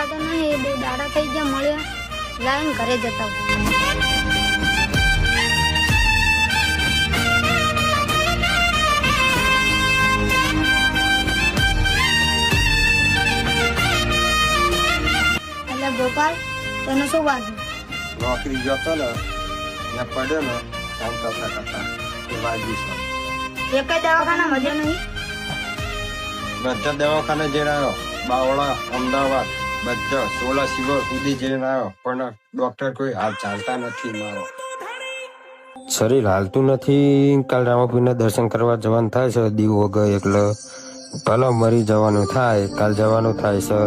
તો નહીં, 2 દાડા થઈ ગયા મળ્યા. લાઈન ઘરે જતા હોય. એટલે ગોપાલ, તને શું વાગ્યું? નોકરી જતો ને ત્યાં પડ્યો ને કામ કરતા કરતા એ વાગ્યું છે. એક જ દવાખાના મજા નહીં. બધા દવાખાને જઈને આવ્યો, બાવળા, અમદાવાદ, બધા 16 સિવર સુધી જઈને આવ્યો, પણ ડોક્ટર કોઈ હાલ ચાલતા નથી. મારો શરીર હાલતું નથી. કાલ રામાપીરના દર્શન કરવા જવાનું થાય છે દીવ વગર, એટલે ભલે મરી જવાનું થાય, કાલ જવાનું થાય છે.